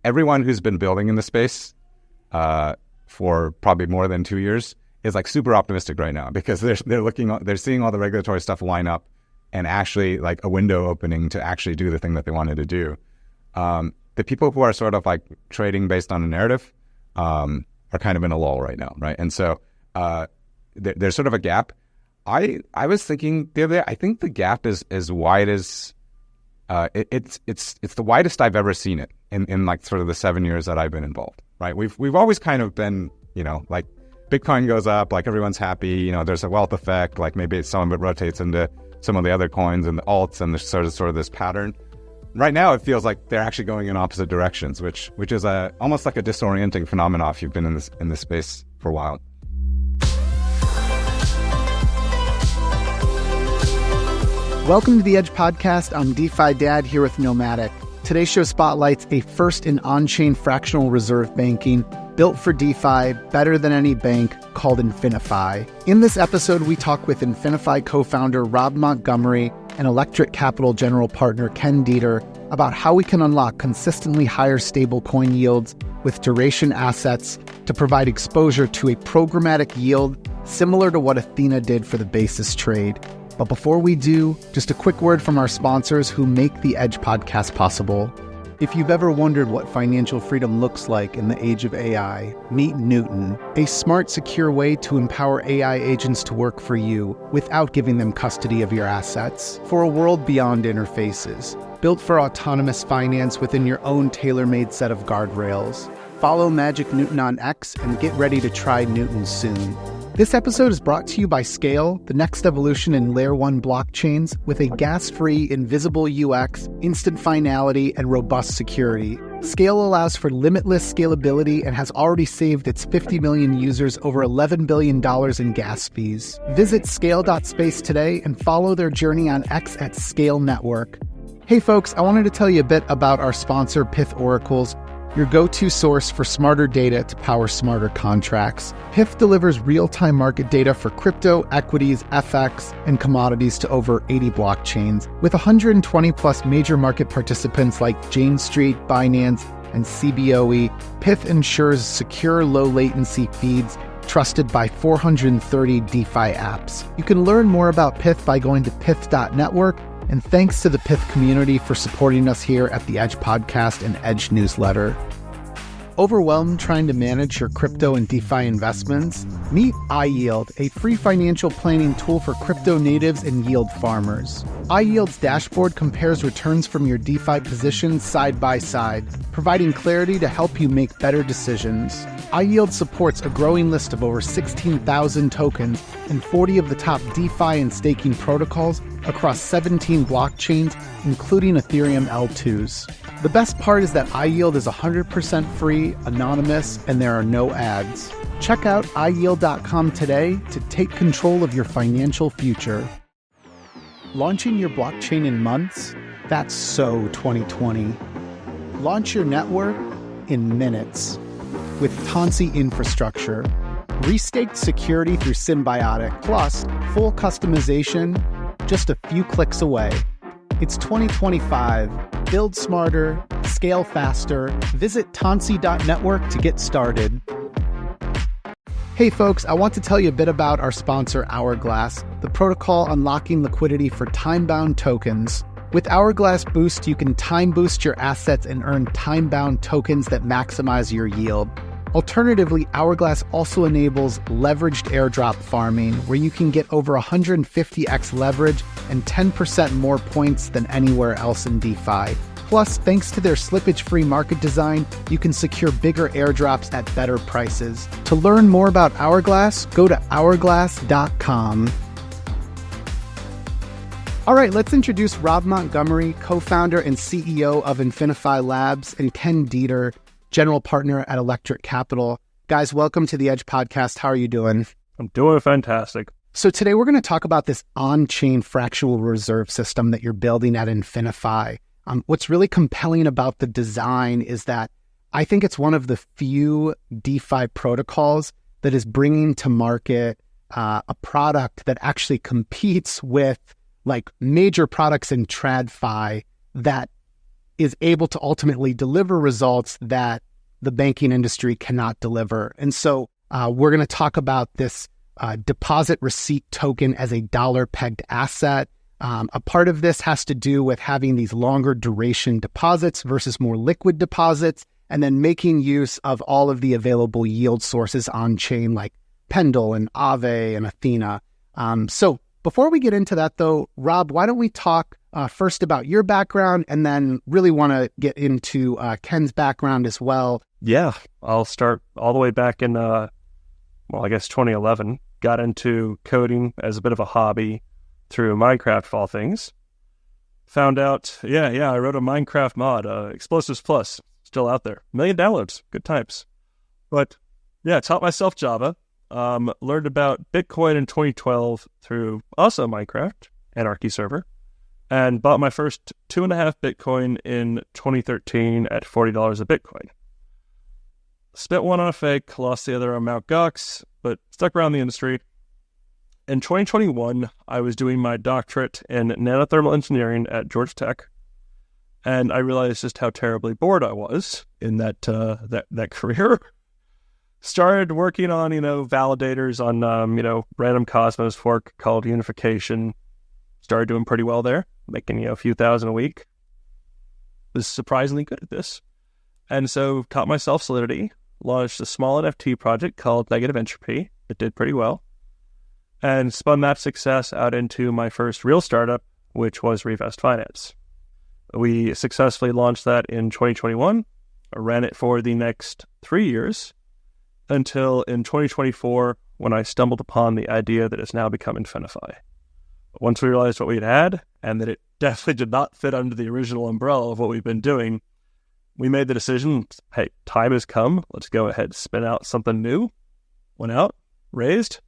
everyone who's been building in the space for probably more than 2 years is like super optimistic right now, because they're seeing all the regulatory stuff line up and actually like a window opening to actually do the thing that they wanted to do. The people who are sort of like trading based on a narrative are kind of in a lull right now, right? And so there's sort of a gap. I was thinking the other day, I think the gap is as wide as it's the widest I've ever seen it in like sort of the 7 years that I've been involved, right? We've always kind of been, like Bitcoin goes up, like everyone's happy, there's a wealth effect, like maybe some of it rotates into some of the other coins and the alts, and there's sort of this pattern. Right now, it feels like they're actually going in opposite directions, which is almost like a disorienting phenomenon if you've been in this space for a while. Welcome to the Edge Podcast. I'm DeFi Dad here with Nomadic. Today's show spotlights a first in on-chain fractional reserve banking built for DeFi, better than any bank, called InfiniFi. In this episode, we talk with InfiniFi co-founder Rob Montgomery and Electric Capital general partner Ken Deeter about how we can unlock consistently higher stablecoin yields with duration assets to provide exposure to a programmatic yield similar to what Athena did for the basis trade. But before we do, just a quick word from our sponsors who make the Edge Podcast possible. If you've ever wondered what financial freedom looks like in the age of AI, meet Newton, a smart, secure way to empower AI agents to work for you without giving them custody of your assets. For a world beyond interfaces, built for autonomous finance within your own tailor-made set of guardrails. Follow Magic Newton on X and get ready to try Newton soon. This episode is brought to you by SKALE, the next evolution in Layer 1 blockchains with a gas-free, invisible UX, instant finality, and robust security. SKALE allows for limitless scalability and has already saved its 50 million users over $11 billion in gas fees. Visit scale.space today and follow their journey on X at SKALE Network. Hey folks, I wanted to tell you a bit about our sponsor, PYTH Oracles, your go-to source for smarter data to power smarter contracts. PYTH delivers real-time market data for crypto, equities, FX, and commodities to over 80 blockchains. With 120 plus major market participants like Jane Street, Binance, and CBOE, PYTH ensures secure, low-latency feeds trusted by 430 DeFi apps. You can learn more about PYTH by going to pyth.network. And thanks to the PYTH community for supporting us here at the Edge Podcast and Edge newsletter. Overwhelmed trying to manage your crypto and DeFi investments? Meet iYIELD, a free financial planning tool for crypto natives and yield farmers. iYIELD's dashboard compares returns from your DeFi positions side by side, providing clarity to help you make better decisions. iYIELD supports a growing list of over 16,000 tokens and 40 of the top DeFi and staking protocols across 17 blockchains, including Ethereum L2s. The best part is that iYIELD is 100% free, anonymous, and there are no ads. Check out iYIELD.com today to take control of your financial future. Launching your blockchain in months? That's so 2020. Launch your network in minutes with TANSSI infrastructure. Restaked security through SYMBIOTIC, plus full customization just a few clicks away. It's 2025. Build smarter, scale faster. Visit tanssi.network to get started. Hey folks, I want to tell you a bit about our sponsor, HOURGLASS, the protocol unlocking liquidity for time-bound tokens. With HOURGLASS Boost, you can time boost your assets and earn time-bound tokens that maximize your yield. Alternatively, HOURGLASS also enables leveraged airdrop farming, where you can get over 150x leverage and 10% more points than anywhere else in DeFi. Plus, thanks to their slippage-free market design, you can secure bigger airdrops at better prices. To learn more about HOURGLASS, go to hourglass.com. All right, let's introduce Rob Montgomery, co-founder and CEO of InfiniFi Labs, and Ken Deeter, general partner at Electric Capital. Guys, welcome to the Edge Podcast. How are you doing? I'm doing fantastic. So today we're going to talk about this on-chain fractional reserve system that you're building at InfiniFi. What's really compelling about the design is that I think it's one of the few DeFi protocols that is bringing to market a product that actually competes with like major products in TradFi that is able to ultimately deliver results that the banking industry cannot deliver. And so we're going to talk about this deposit receipt token as a dollar-pegged asset. A part of this has to do with having these longer duration deposits versus more liquid deposits, and then making use of all of the available yield sources on-chain like Pendle and Aave and Athena. So before we get into that, though, Rob, why don't we talk first about your background, and then really want to get into Ken's background as well. Yeah, I'll start all the way back in, I guess 2011. Got into coding as a bit of a hobby through Minecraft, of all things. Found out, I wrote a Minecraft mod, Explosives Plus, still out there. 1 million downloads, good times. But yeah, taught myself Java. Learned about Bitcoin in 2012 through also Minecraft, Anarchy server, and bought my first 2.5 Bitcoin in 2013 at $40 a Bitcoin. Spent one on a fake, lost the other on Mt. Gox, but stuck around the industry. In 2021, I was doing my doctorate in nanothermal engineering at Georgia Tech, and I realized just how terribly bored I was in that career. Started working on, validators on, random Cosmos fork called Unification. Started doing pretty well there, making, a few thousand a week. Was surprisingly good at this. And so taught myself Solidity, launched a small NFT project called Negative Entropy. It did pretty well. And spun that success out into my first real startup, which was Revest Finance. We successfully launched that in 2021. I ran it for the next 3 years, until in 2024, when I stumbled upon the idea that has now become InfiniFi. Once we realized what we had, and that it definitely did not fit under the original umbrella of what we've been doing, we made the decision, hey, time has come, let's go ahead, spin out something new. Went out, raised,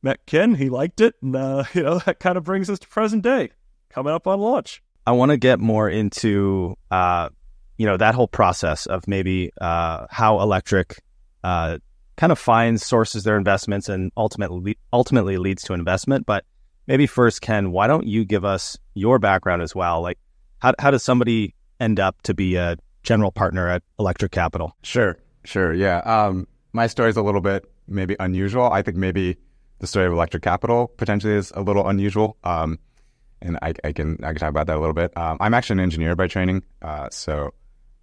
met Ken, he liked it, and that kind of brings us to present day, coming up on launch. I want to get more into, that whole process of maybe how Electric kind of finds, sources their investments, and ultimately leads to investment. But maybe first, Ken, why don't you give us your background as well? Like, how does somebody end up to be a general partner at Electric Capital? Sure. Yeah. My story is a little bit maybe unusual. I think maybe the story of Electric Capital potentially is a little unusual. And I can talk about that a little bit. I'm actually an engineer by training.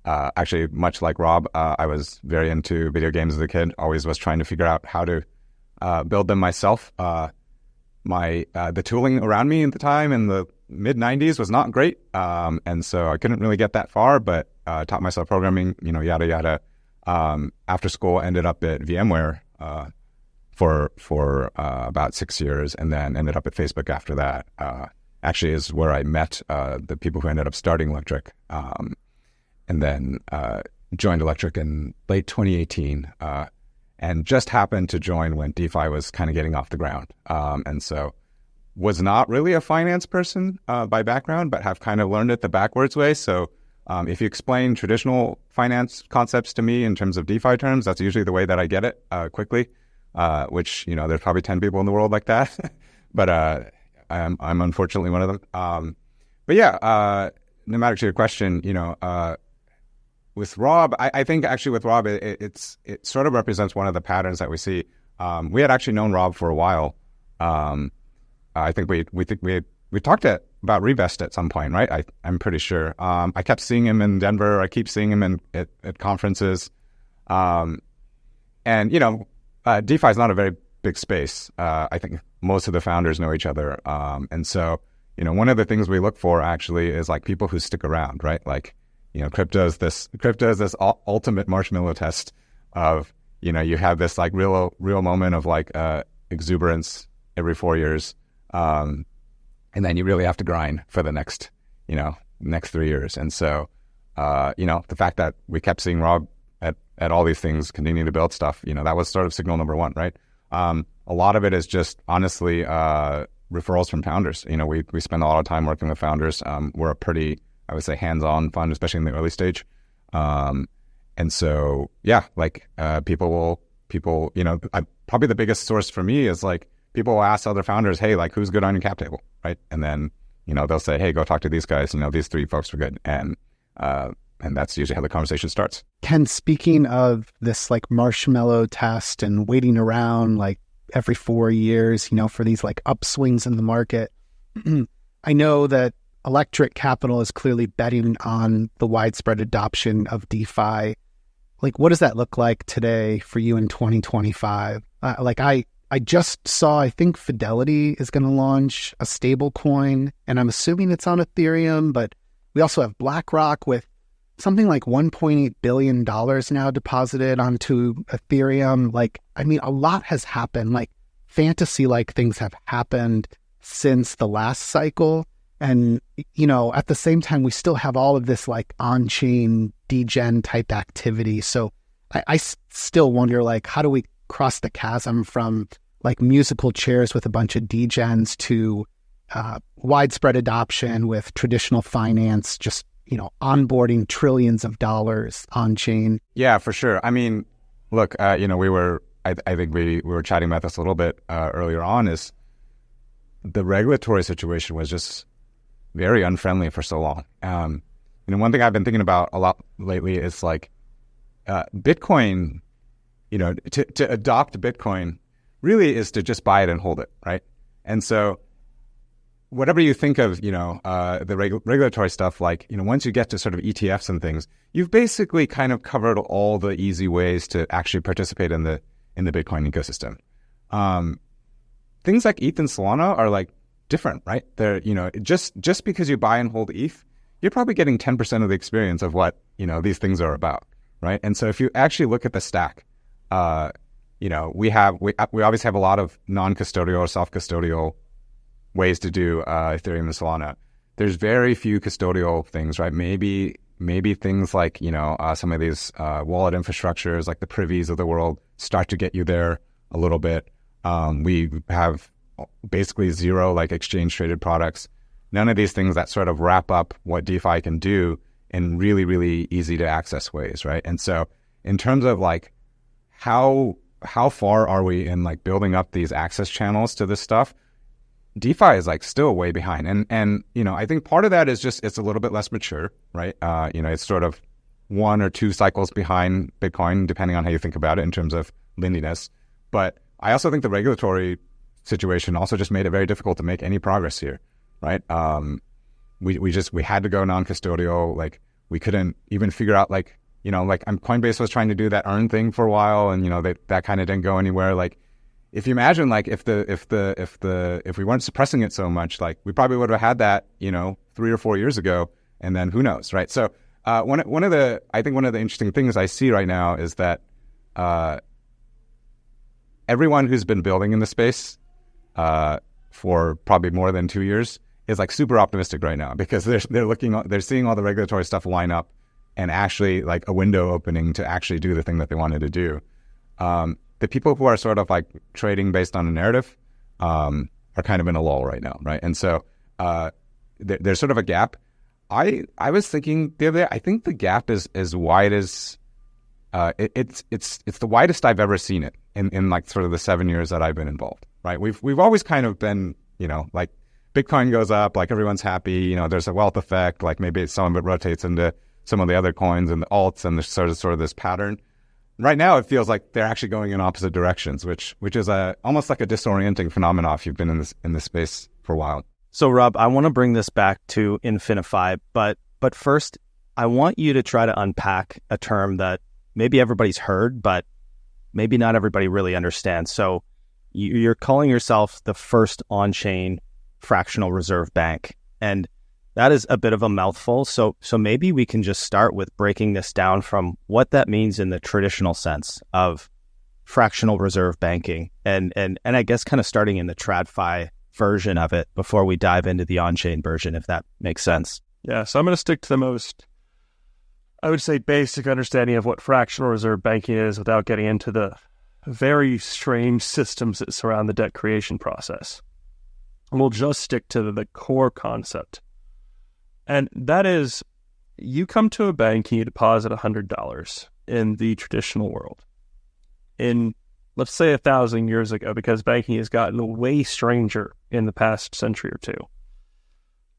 Actually, much like Rob, I was very into video games as a kid. Always was trying to figure out how to build them myself. The tooling around me at the time in the mid 90s was not great, and so I couldn't really get that far. But taught myself programming, yada yada. After school, ended up at VMware for about 6 years, and then ended up at Facebook after that. Actually, is where I met the people who ended up starting Electric. And then joined Electric in late 2018, and just happened to join when DeFi was kind of getting off the ground. And so was not really a finance person by background, but have kind of learned it the backwards way. So if you explain traditional finance concepts to me in terms of DeFi terms, that's usually the way that I get it quickly, which, there's probably 10 people in the world like that. But I'm unfortunately one of them. But yeah, no matter to your question, with Rob, I think actually with Rob, it sort of represents one of the patterns that we see. We had actually known Rob for a while. I think we talked about Revest at some point, right? I'm pretty sure. I kept seeing him in Denver. I keep seeing him at conferences. And DeFi is not a very big space. I think most of the founders know each other. And so, one of the things we look for actually is like people who stick around, right? Like, crypto is this ultimate marshmallow test of, you have this like real moment of like exuberance every 4 years. And then you really have to grind for the next 3 years. And so, the fact that we kept seeing Rob at all these things, continuing to build stuff, that was sort of signal number one, right? A lot of it is just honestly referrals from founders. We spend a lot of time working with founders. We're a pretty, I would say, hands-on fund, especially in the early stage. And so, yeah, like people, probably the biggest source for me is like people will ask other founders, hey, like who's good on your cap table, right? And then, they'll say, hey, go talk to these guys. These 3 folks were good. And And that's usually how the conversation starts. Ken, speaking of this like marshmallow test and waiting around like every 4 years, for these like upswings in the market, I know that Electric Capital is clearly betting on the widespread adoption of DeFi. Like, what does that look like today for you in 2025? I just saw, I think Fidelity is going to launch a stablecoin, and I'm assuming it's on Ethereum, but we also have BlackRock with something like $1.8 billion now deposited onto Ethereum. Like, I mean, a lot has happened. Like, fantasy-like things have happened since the last cycle. And, at the same time, we still have all of this like on-chain degen type activity. So I still wonder, like, how do we cross the chasm from like musical chairs with a bunch of degens to widespread adoption with traditional finance, just, onboarding trillions of dollars on chain? Yeah, for sure. I mean, look, I think we were chatting about this a little bit earlier on, is the regulatory situation was just very unfriendly for so long. One thing I've been thinking about a lot lately is like Bitcoin, to adopt Bitcoin really is to just buy it and hold it, right? And so whatever you think of, the regulatory stuff, like, once you get to sort of ETFs and things, you've basically kind of covered all the easy ways to actually participate in the Bitcoin ecosystem. Things like ETH and Solana are like different, right? They're, just because you buy and hold ETH, you're probably getting 10% of the experience of what, these things are about, right? And so if you actually look at the stack, we obviously have a lot of non-custodial or self-custodial ways to do Ethereum and Solana. There's very few custodial things, right? Maybe things like, some of these wallet infrastructures like the privies of the world start to get you there a little bit. We have basically zero like exchange traded products. None of these things that sort of wrap up what DeFi can do in really, really easy to access ways, right? And so in terms of like how far are we in like building up these access channels to this stuff, DeFi is like still way behind. And I think part of that is just it's a little bit less mature, right? It's sort of 1 or 2 cycles behind Bitcoin, depending on how you think about it in terms of linearness. But I also think the regulatory situation also just made it very difficult to make any progress here, right? We had to go non-custodial. Like, we couldn't even figure out Coinbase was trying to do that earn thing for a while, and that kind of didn't go anywhere. Like, if you imagine, like, if we weren't suppressing it so much, like, we probably would have had that 3 or 4 years ago, and then who knows, right? So one of the interesting things I see right now is that everyone who's been building in the space for probably more than 2 years is like super optimistic right now, because they're seeing all the regulatory stuff line up and actually like a window opening to actually do the thing that they wanted to do. The people who are sort of like trading based on a narrative are kind of in a lull right now, right? And so there's sort of a gap. I was thinking the other day, I think the gap is as wide as it's the widest I've ever seen it in like sort of the 7 years that I've been involved, right? We've always kind of been, like Bitcoin goes up, like everyone's happy, there's a wealth effect, like maybe some of it rotates into some of the other coins and the alts, and there's sort of this pattern. Right now, it feels like they're actually going in opposite directions, which is almost like a disorienting phenomenon if you've been in this space for a while. So, Rob, I want to bring this back to InfiniFi, but first, I want you to try to unpack a term that maybe everybody's heard, but maybe not everybody really understands. So, you're calling yourself the first on-chain fractional reserve bank, and that is a bit of a mouthful. So maybe we can just start with breaking this down from what that means in the traditional sense of fractional reserve banking, and I guess kind of starting in the TradFi version of it before we dive into the on-chain version, if that makes sense. Yeah, so I'm going to stick to the most, I would say, basic understanding of what fractional reserve banking is without getting into the very strange systems that surround the debt creation process. And we'll just stick to the core concept. And that is, you come to a bank and you deposit $100 in the traditional world. In, let's say, 1,000 years ago, because banking has gotten way stranger in the past century or two.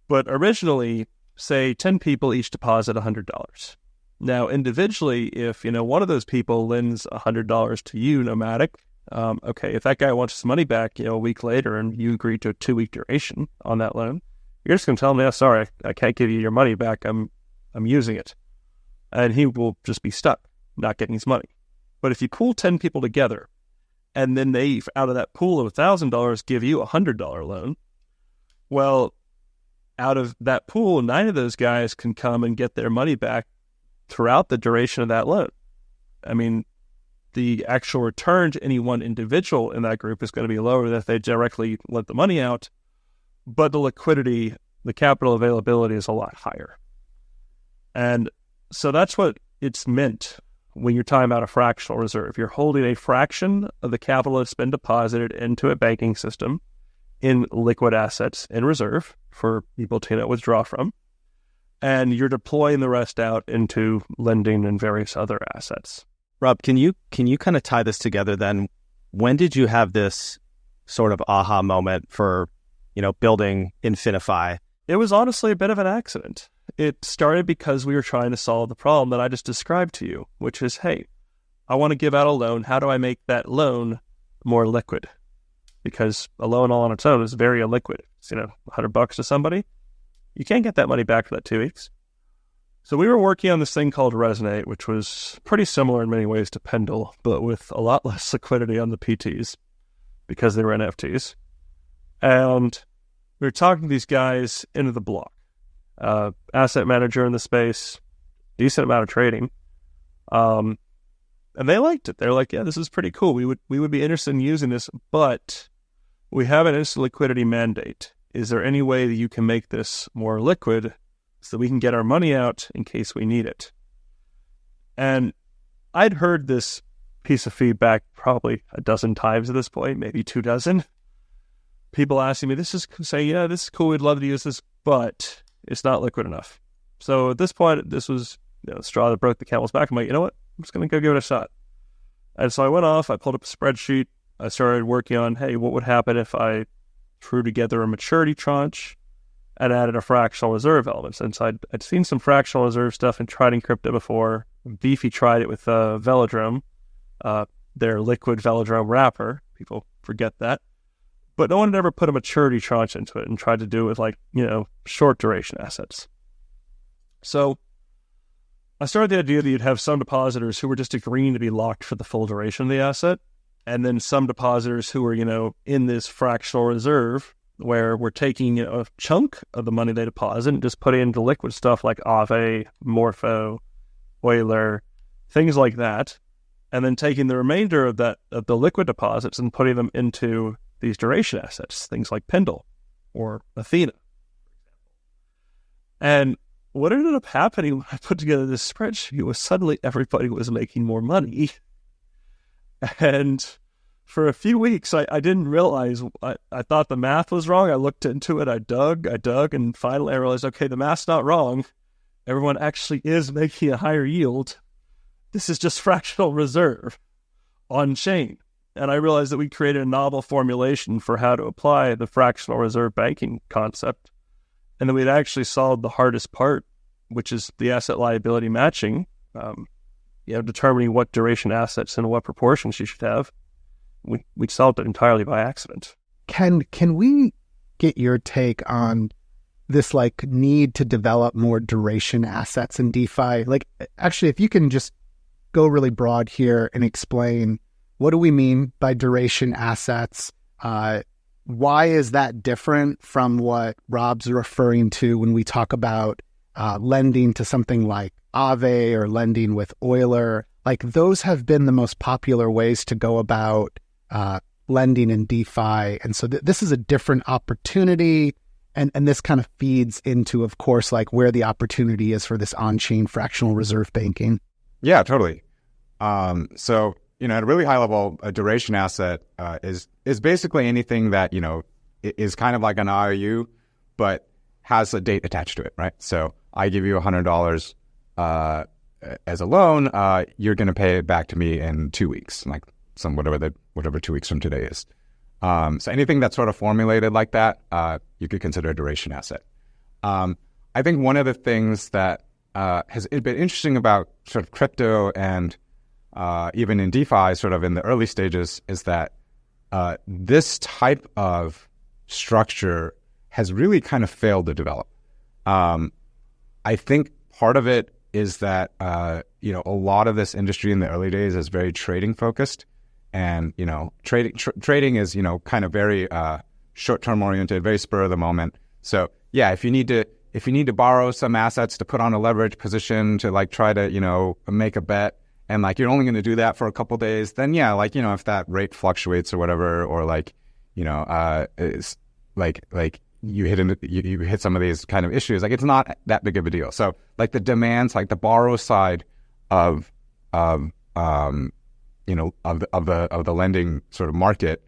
But originally, say 10 people each deposit $100. Now, individually, if, one of those people lends $100 to you, Nomadic, okay, if that guy wants his money back, a week later and you agree to a 2-week duration on that loan, you're just going to tell him, yeah, sorry, I can't give you your money back. I'm using it. And he will just be stuck, not getting his money. But if you pool 10 people together, and then they, out of that pool of $1,000, give you a $100 loan, well, out of that pool, 9 of those guys can come and get their money back throughout the duration of that loan. I mean, the actual return to any one individual in that group is going to be lower than if they directly lent the money out, but the liquidity, the capital availability is a lot higher. And so that's what it's meant when you're talking about a fractional reserve. You're holding a fraction of the capital that's been deposited into a banking system in liquid assets in reserve for people to withdraw from, and you're deploying the rest out into lending and various other assets. Rob, can you kind of tie this together then? When did you have this sort of aha moment for, building InfiniFi? It was honestly a bit of an accident. It started because we were trying to solve the problem that I just described to you, which is, hey, I want to give out a loan. How do I make that loan more liquid? Because a loan all on its own is very illiquid. It's, $100 to somebody. You can't get that money back for that 2 weeks. So we were working on this thing called Resonate, which was pretty similar in many ways to Pendle, but with a lot less liquidity on the PTs because they were NFTs. And we were talking to these guys into the block. Asset manager in the space, decent amount of trading. And they liked it. They're like, yeah, this is pretty cool. We would be interested in using this, but we have an instant liquidity mandate. Is there any way that you can make this more liquid so that we can get our money out in case we need it? And I'd heard this piece of feedback probably a dozen times at this point, maybe 24. People asking me, this is cool, we'd love to use this, but it's not liquid enough. So at this point, this was the straw that broke the camel's back. I'm like, you know what? I'm just going to go give it a shot. And so I went off, I pulled up a spreadsheet, I started working on, hey, what would happen if I threw together a maturity tranche and added a fractional reserve element? Since I'd seen some fractional reserve stuff and tried in crypto before. Beefy tried it with Velodrome, their liquid Velodrome wrapper. People forget that. But no one had ever put a maturity tranche into it and tried to do it with short duration assets. So I started the idea that you'd have some depositors who were just agreeing to be locked for the full duration of the asset, and then some depositors who were, in this fractional reserve where we're taking a chunk of the money they deposit and just putting into liquid stuff like Aave, Morpho, Euler, things like that, and then taking the remainder of the liquid deposits and putting them into these duration assets, things like Pendle or Athena. And what ended up happening when I put together this spreadsheet was suddenly everybody was making more money. And for a few weeks, I didn't realize, I thought the math was wrong. I looked into it, I dug, and finally I realized, okay, the math's not wrong. Everyone actually is making a higher yield. This is just fractional reserve on chain. And I realized that we created a novel formulation for how to apply the fractional reserve banking concept. And then we'd actually solved the hardest part, which is the asset liability matching, determining what duration assets and what proportions you should have. We solved it entirely by accident. Can we get your take on this need to develop more duration assets in DeFi? Actually, if you can just go really broad here and explain, what do we mean by duration assets? Why is that different from what Rob's referring to when we talk about lending to something like Aave or lending with Euler? Those have been the most popular ways to go about lending in DeFi. And so this is a different opportunity. And this kind of feeds into, of course, where the opportunity is for this on-chain fractional reserve banking. Yeah, totally. So, at a really high level, a duration asset is basically anything that, is kind of like an IOU, but has a date attached to it, right? So I give you $100 as a loan, you're going to pay it back to me in 2 weeks, whatever 2 weeks from today is. So anything that's sort of formulated like that, you could consider a duration asset. I think one of the things that has been interesting about sort of crypto and even in DeFi, sort of in the early stages, is that this type of structure has really kind of failed to develop. I think part of it is that a lot of this industry in the early days is very trading focused, and trading is kind of very short-term oriented, very spur of the moment. So yeah, if you need to borrow some assets to put on a leverage position to like try to make a bet, and like you're only going to do that for a couple days, then yeah, like if that rate fluctuates or whatever, or like it's like you hit some of these kind of issues, like it's not that big of a deal. So like the demands, like the borrow side of the lending sort of market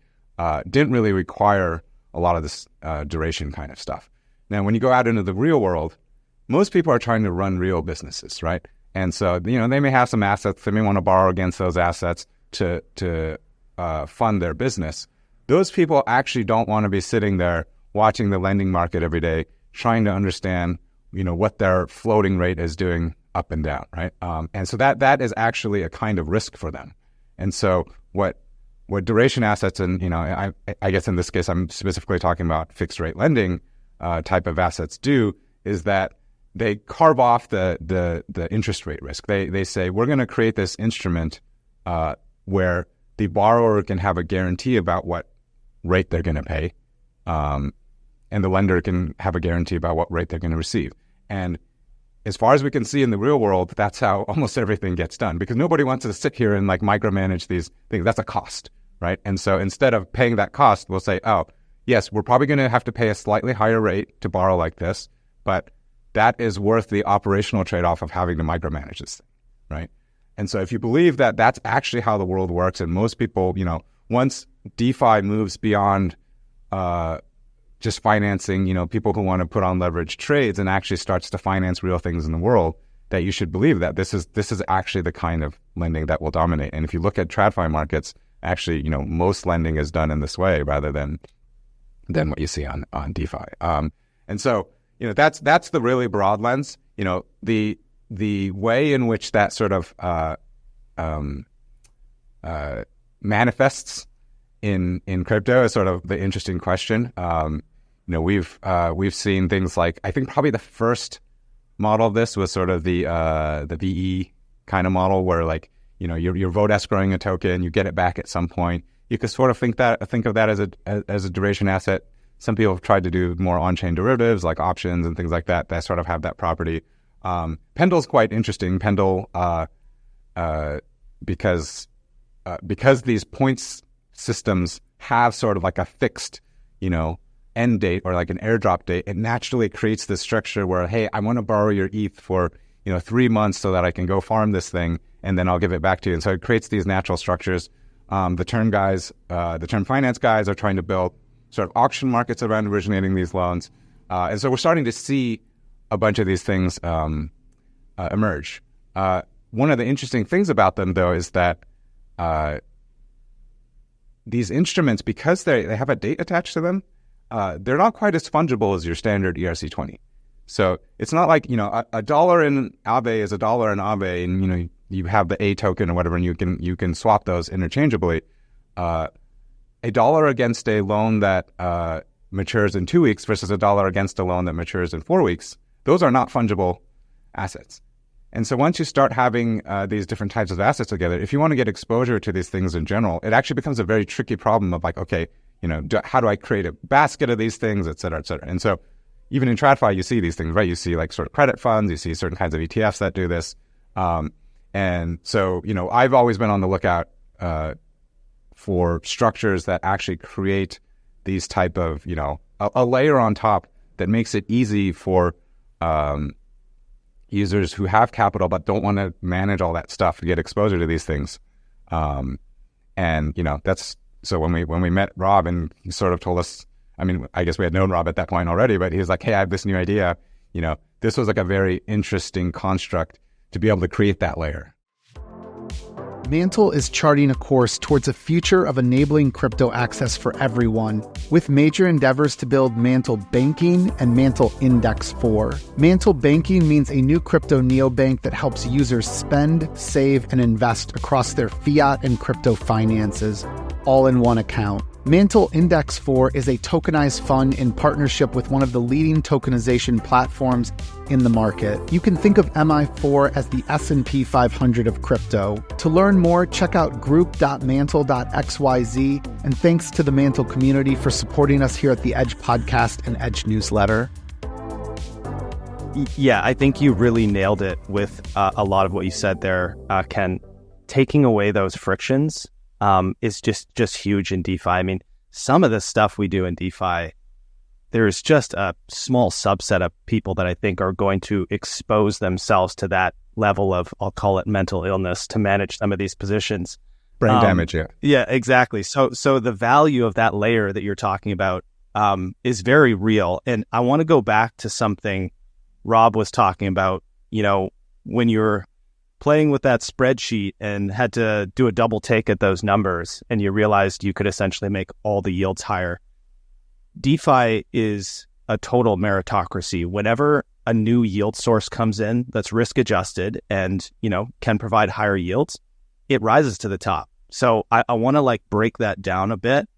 didn't really require a lot of this duration kind of stuff. Now, when you go out into the real world, most people are trying to run real businesses, right? And so they may have some assets, they may want to borrow against those assets to fund their business. Those people actually don't want to be sitting there watching the lending market every day, trying to understand, what their floating rate is doing up and down, right? And so that is actually a kind of risk for them. And so what duration assets, and I guess in this case I'm specifically talking about fixed rate lending type of assets, do is that they carve off the interest rate risk. They say, we're going to create this instrument where the borrower can have a guarantee about what rate they're going to pay, and the lender can have a guarantee about what rate they're going to receive. And as far as we can see in the real world, that's how almost everything gets done, because nobody wants to sit here and like micromanage these things. That's a cost, right? And so instead of paying that cost, we'll say, oh, yes, we're probably going to have to pay a slightly higher rate to borrow like this, but that is worth the operational trade-off of having to micromanage this thing, right? And so if you believe that that's actually how the world works, and most people, once DeFi moves beyond just financing, people who want to put on leverage trades and actually starts to finance real things in the world, that you should believe that this is actually the kind of lending that will dominate. And if you look at TradFi markets, actually, most lending is done in this way rather than what you see on DeFi. And so, that's the really broad lens. The way in which that sort of manifests in crypto is sort of the interesting question. We've seen things like, I think probably the first model of this was sort of the VE kind of model, where like you're vote escrowing a token, you get it back at some point. You could sort of think of that as a duration asset. Some people have tried to do more on-chain derivatives like options and things like that sort of have that property. Pendle's quite interesting. Pendle, because these points systems have sort of like a fixed, end date or like an airdrop date, it naturally creates this structure where, hey, I want to borrow your ETH for 3 months so that I can go farm this thing and then I'll give it back to you. And so it creates these natural structures. The term finance guys are trying to build sort of auction markets around originating these loans. And so we're starting to see a bunch of these things emerge. One of the interesting things about them, though, is that these instruments, because they have a date attached to them, they're not quite as fungible as your standard ERC-20. So it's not like, a dollar in Aave is a dollar in Aave, and, you have the A token or whatever, and you can swap those interchangeably. A dollar against a loan that matures in 2 weeks versus a dollar against a loan that matures in 4 weeks, those are not fungible assets. And so once you start having these different types of assets together, if you want to get exposure to these things in general, it actually becomes a very tricky problem of like, okay, how do I create a basket of these things, et cetera, et cetera. And so even in TradFi, you see these things, right? You see like sort of credit funds, you see certain kinds of ETFs that do this. And so, I've always been on the lookout for structures that actually create these type of, a layer on top that makes it easy for users who have capital but don't want to manage all that stuff to get exposure to these things. That's so when we met Rob, and he sort of told us, I guess we had known Rob at that point already, but he was like, hey, I have this new idea. This was like a very interesting construct to be able to create that layer. MANTLE is charting a course towards a future of enabling crypto access for everyone, with major endeavors to build MANTLE Banking and MANTLE Index 4. MANTLE Banking means a new crypto neobank that helps users spend, save, and invest across their fiat and crypto finances, all in one account. MANTLE Index 4 is a tokenized fund in partnership with one of the leading tokenization platforms in the market. You can think of MI4 as the S&P 500 of crypto. To learn more, check out group.mantle.xyz, and thanks to the Mantle community for supporting us here at the Edge Podcast and Edge Newsletter. Yeah, I think you really nailed it with a lot of what you said there, Ken. Taking away those frictions is just huge in DeFi. I mean, some of the stuff we do in DeFi, there's just a small subset of people that I think are going to expose themselves to that level of, I'll call it mental illness, to manage some of these positions. Brain damage, yeah. Yeah, exactly. So the value of that layer that you're talking about is very real. And I want to go back to something Rob was talking about, when you're playing with that spreadsheet and had to do a double take at those numbers and you realized you could essentially make all the yields higher. DeFi is a total meritocracy. Whenever a new yield source comes in that's risk adjusted and, can provide higher yields, it rises to the top. So I want to break that down a bit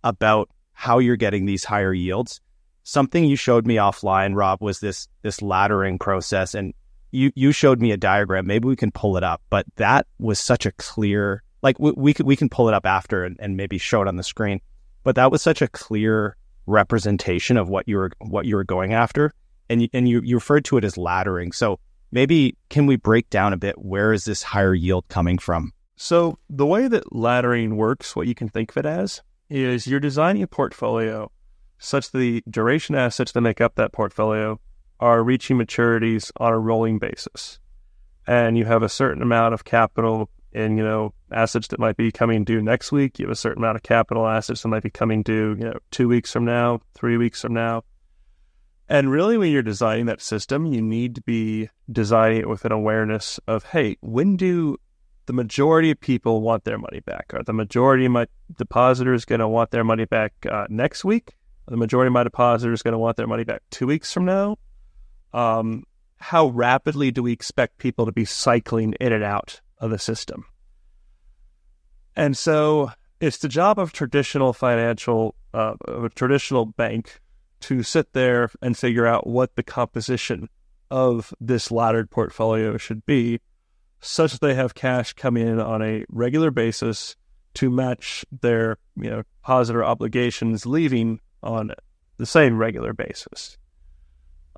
about how you're getting these higher yields. Something you showed me offline, Rob, was this laddering process, and you showed me a diagram. Maybe we can pull it up, but that was such a clear, we can pull it up after and maybe show it on the screen. But that was such a clear representation of what you were going after, and you referred to it as laddering. So maybe can we break down a bit, where is this higher yield coming from? So the way that laddering works, what you can think of it as, is you're designing a portfolio such that the duration assets that make up that portfolio are reaching maturities on a rolling basis. And you have a certain amount of capital in, assets that might be coming due next week. You have a certain amount of capital assets that might be coming due, 2 weeks from now, 3 weeks from now. And really, when you're designing that system, you need to be designing it with an awareness of, hey, when do the majority of people want their money back? Are the majority of my depositors going to want their money back next week? Are the majority of my depositors going to want their money back 2 weeks from now? How rapidly do we expect people to be cycling in and out of the system? And so it's the job of traditional a traditional bank to sit there and figure out what the composition of this laddered portfolio should be, such that they have cash coming in on a regular basis to match their depositor obligations leaving on the same regular basis.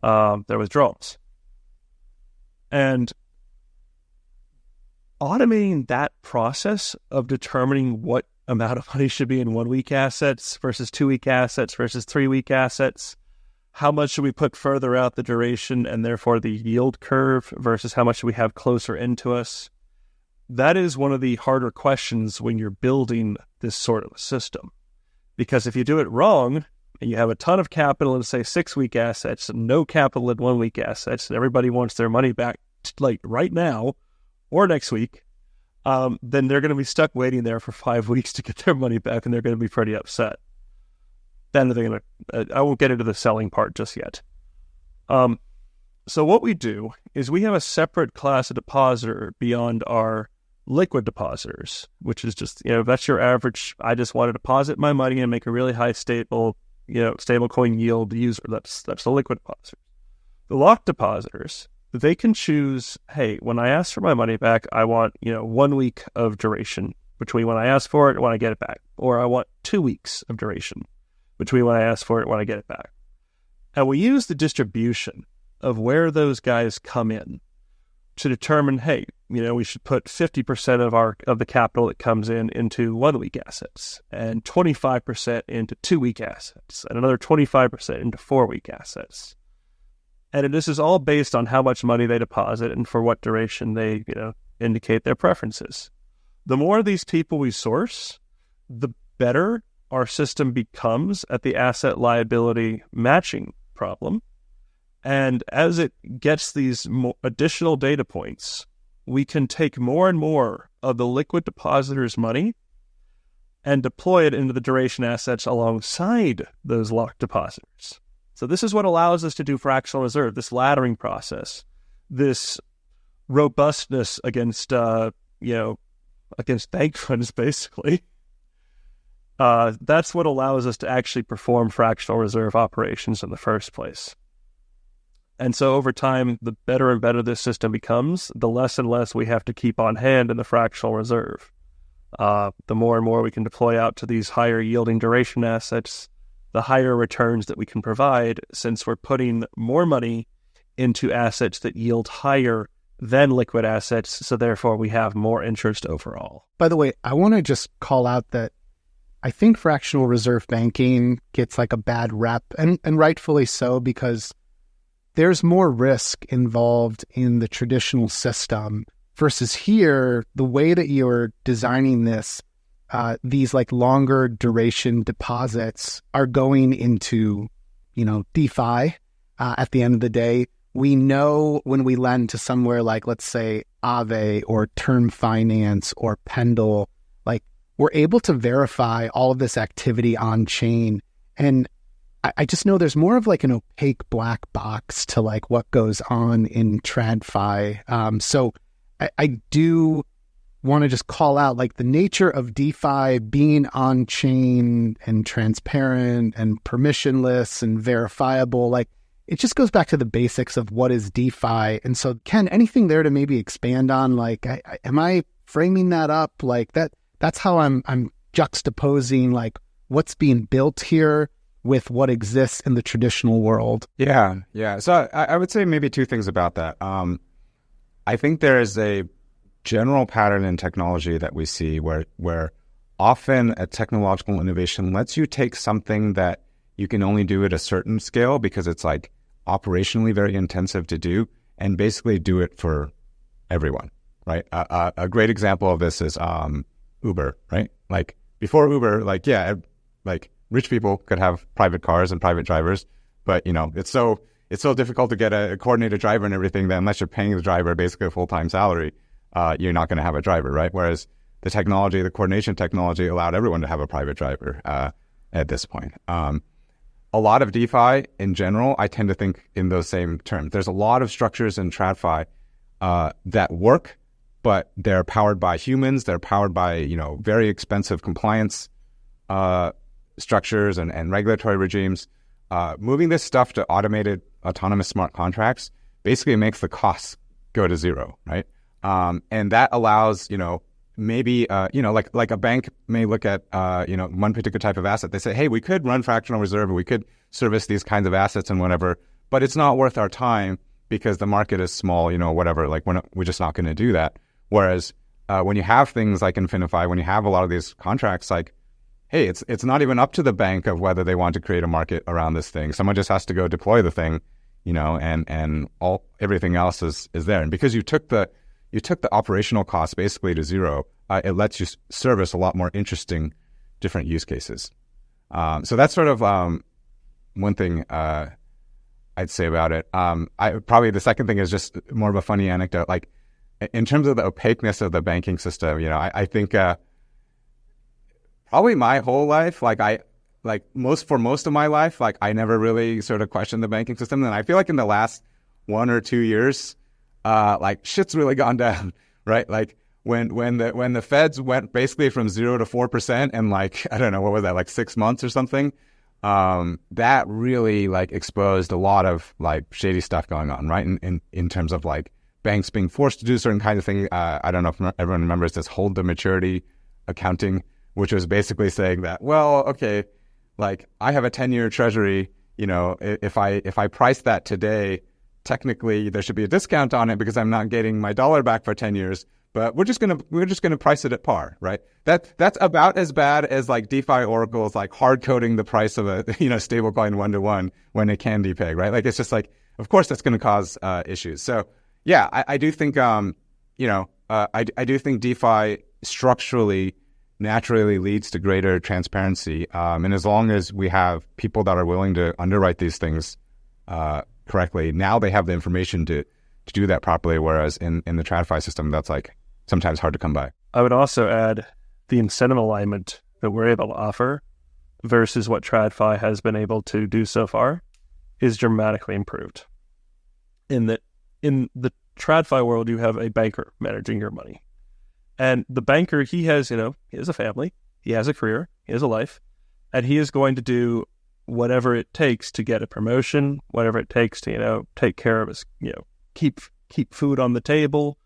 Their withdrawals. And automating that process of determining what amount of money should be in 1 week assets versus 2 week assets versus 3 week assets, how much should we put further out the duration and therefore the yield curve versus how much should we have closer into us, that is one of the harder questions when you're building this sort of a system. Because if you do it wrong, and you have a ton of capital in, say, 6 week assets, and no capital in 1 week assets, and everybody wants their money back right now or next week, then they're going to be stuck waiting there for 5 weeks to get their money back, and they're going to be pretty upset. Then they're going to, I won't get into the selling part just yet. So what we do is we have a separate class of depositor beyond our liquid depositors, which is just, that's your average, I just want to deposit my money and make a really high stablecoin yield user. That's the liquid depositors. The locked depositors, they can choose, hey, when I ask for my money back, I want 1 week of duration between when I ask for it and when I get it back, or I want 2 weeks of duration between when I ask for it and when I get it back. And we use the distribution of where those guys come in to determine, hey, we should put 50% of the capital that comes in into 1 week assets, and 25% into 2 week assets, and another 25% into 4 week assets. And this is all based on how much money they deposit and for what duration they, indicate their preferences. The more of these people we source, the better our system becomes at the asset liability matching problem. And as it gets these additional data points, we can take more and more of the liquid depositors' money and deploy it into the duration assets alongside those locked depositors. So this is what allows us to do fractional reserve, this laddering process, this robustness against, against bank funds, basically. That's what allows us to actually perform fractional reserve operations in the first place. And so over time, the better and better this system becomes, the less and less we have to keep on hand in the fractional reserve. The more and more we can deploy out to these higher yielding duration assets, the higher returns that we can provide, since we're putting more money into assets that yield higher than liquid assets, so therefore we have more interest overall. By the way, I want to just call out that I think fractional reserve banking gets like a bad rep, and rightfully so, because there's more risk involved in the traditional system versus here, the way that you're designing this, these like longer duration deposits are going into, DeFi. At the end of the day, we know when we lend to somewhere like, let's say, Aave or Term Finance or Pendle, like we're able to verify all of this activity on chain. And I just know there's more of like an opaque black box to like what goes on in TradFi. So I do want to just call out like the nature of DeFi being on chain and transparent and permissionless and verifiable. Like it just goes back to the basics of what is DeFi. And so, Ken, anything there to maybe expand on? Like, am I framing that up like that? That's how I'm juxtaposing like what's being built here with what exists in the traditional world. Yeah. So I would say maybe two things about that. I think there is a general pattern in technology that we see where often a technological innovation lets you take something that you can only do at a certain scale because it's like operationally very intensive to do, and basically do it for everyone, right? A great example of this is Uber, right? Like before Uber, like rich people could have private cars and private drivers, but it's so difficult to get a coordinated driver and everything that unless you're paying the driver basically a full-time salary, you're not going to have a driver, right? Whereas the coordination technology allowed everyone to have a private driver at this point. A lot of DeFi in general, I tend to think in those same terms. There's a lot of structures in TradFi that work, but they're powered by humans. They're powered by very expensive compliance structures and regulatory regimes. Moving this stuff to automated autonomous smart contracts basically makes the costs go to zero, right? And that allows, maybe, like a bank may look at, one particular type of asset. They say, hey, we could run fractional reserve, or we could service these kinds of assets and whatever, but it's not worth our time because the market is small, whatever, like we're just not going to do that. Whereas when you have things like InfiniFi, when you have a lot of these contracts, like, hey, it's not even up to the bank of whether they want to create a market around this thing. Someone just has to go deploy the thing, and everything else is there. And because you took the operational cost basically to zero, it lets you service a lot more interesting different use cases. So that's sort of one thing I'd say about it. Probably the second thing is just more of a funny anecdote. Like in terms of the opaqueness of the banking system, I think probably my whole life, for most of my life, like I never really sort of questioned the banking system. And I feel like in the last 1 or 2 years, like shit's really gone down, right? Like when the feds went basically from 0 to 4% and like, I don't know, what was that, like 6 months or something? That really like exposed a lot of like shady stuff going on, right? In terms of like banks being forced to do certain kinds of things. I don't know if everyone remembers this hold to maturity accounting, which was basically saying that, well, okay, like I have a 10-year treasury, if I price that today, technically there should be a discount on it because I'm not getting my dollar back for 10 years, but we're just gonna price it at par, right? That's about as bad as like DeFi oracles like hard coding the price of a stablecoin 1-to-1 when it can be pegged, right? Like it's just like, of course that's going to cause issues. So yeah, I do think I do think DeFi structurally naturally leads to greater transparency, and as long as we have people that are willing to underwrite these things correctly, now they have the information to do that properly, whereas in the TradFi system, that's like sometimes hard to come by. I would also add the incentive alignment that we're able to offer versus what TradFi has been able to do so far is dramatically improved. In the TradFi world, you have a banker managing your money. And the banker, he has a family, he has a career, he has a life, and he is going to do whatever it takes to get a promotion, whatever it takes to, take care of his, keep food on the table.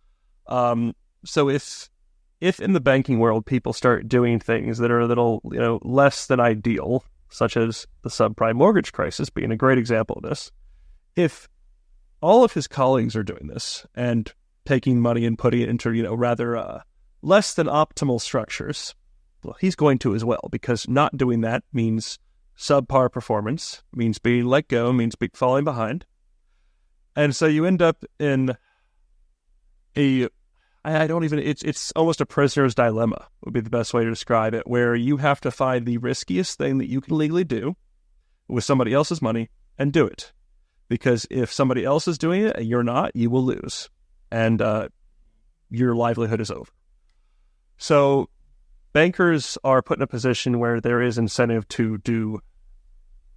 So if in the banking world people start doing things that are a little, less than ideal, such as the subprime mortgage crisis being a great example of this, if all of his colleagues are doing this and taking money and putting it into, rather less than optimal structures, well, he's going to as well, because not doing that means subpar performance, means being let go, means falling behind. And so you end up in it's almost a prisoner's dilemma would be the best way to describe it, where you have to find the riskiest thing that you can legally do with somebody else's money and do it. Because if somebody else is doing it and you're not, you will lose. And your livelihood is over. So bankers are put in a position where there is incentive to do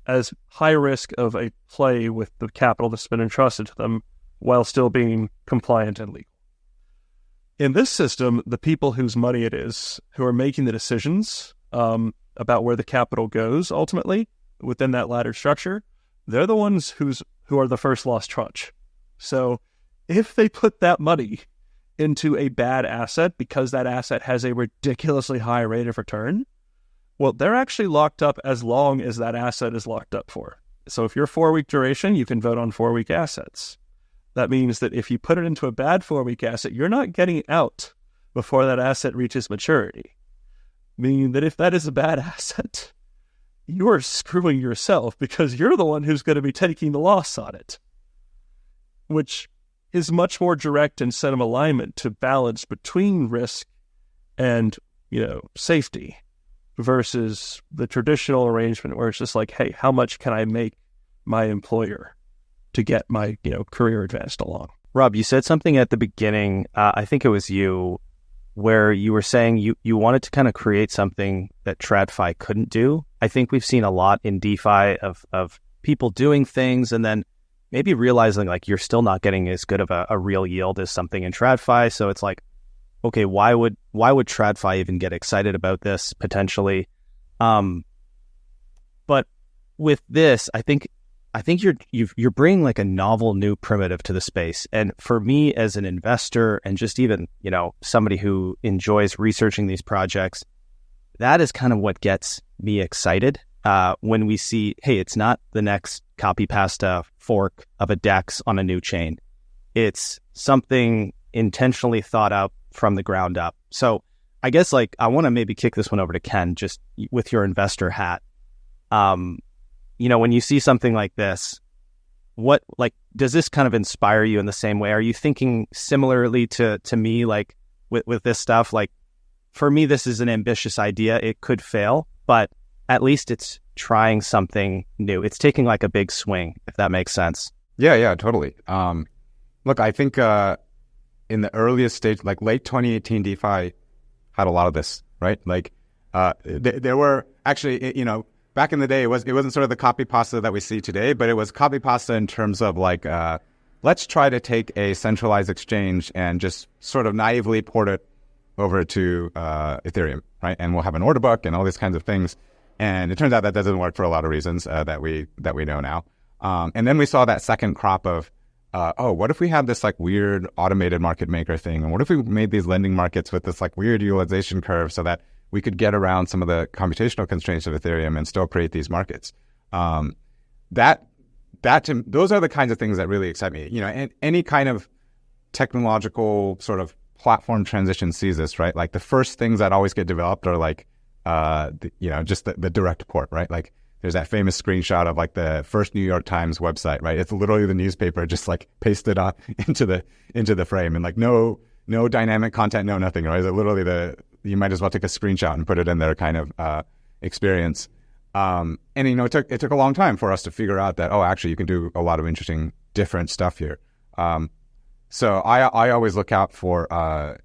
as high risk of a play with the capital that's been entrusted to them while still being compliant and legal. In this system, the people whose money it is, who are making the decisions about where the capital goes ultimately within that ladder structure, they're the ones who are the first lost tranche. So if they put that money into a bad asset because that asset has a ridiculously high rate of return, well, they're actually locked up as long as that asset is locked up for. So if you're 4-week duration, you can vote on 4-week assets. That means that if you put it into a bad 4-week asset, you're not getting out before that asset reaches maturity. Meaning that if that is a bad asset, you are screwing yourself because you're the one who's going to be taking the loss on it, which is much more direct incentive alignment to balance between risk and, safety versus the traditional arrangement where it's just like, hey, how much can I make my employer to get my, career advanced along? Rob, you said something at the beginning, I think it was you, where you were saying you wanted to kind of create something that TradFi couldn't do. I think we've seen a lot in DeFi of people doing things and then maybe realizing like you're still not getting as good of a real yield as something in TradFi. So it's like, okay, why would TradFi even get excited about this potentially? But with this, I think you're bringing like a novel new primitive to the space. And for me as an investor and just even, somebody who enjoys researching these projects, that is kind of what gets me excited when we see, hey, it's not the next copy pasta fork of a DEX on a new chain. It's something intentionally thought out from the ground up. So I guess like I want to maybe kick this one over to Ken, just with your investor hat. When you see something like this, what does this kind of inspire you in the same way? Are you thinking similarly to me, like with this stuff? Like for me, this is an ambitious idea. It could fail, but at least it's trying something new. It's taking like a big swing, if that makes sense. Yeah, totally. Look, I think in the earliest stage, like late 2018, DeFi had a lot of this, right? Like there were actually, back in the day, it wasn't sort of the copy pasta that we see today, but it was copy pasta in terms of like, let's try to take a centralized exchange and just sort of naively port it over to Ethereum, right? And we'll have an order book and all these kinds of things. And it turns out that doesn't work for a lot of reasons that we know now. And then we saw that second crop of, what if we had this like weird automated market maker thing? And what if we made these lending markets with this like weird utilization curve so that we could get around some of the computational constraints of Ethereum and still create these markets? Those are the kinds of things that really excite me. And any kind of technological sort of platform transition sees this, right? Like the first things that always get developed are like, just the direct port, right? Like there's that famous screenshot of like the first New York Times website, right? It's literally the newspaper just like pasted on into the frame and like no dynamic content, no nothing, right? It's literally you might as well take a screenshot and put it in there kind of experience. And it took a long time for us to figure out that, actually you can do a lot of interesting different stuff here. So I always look out for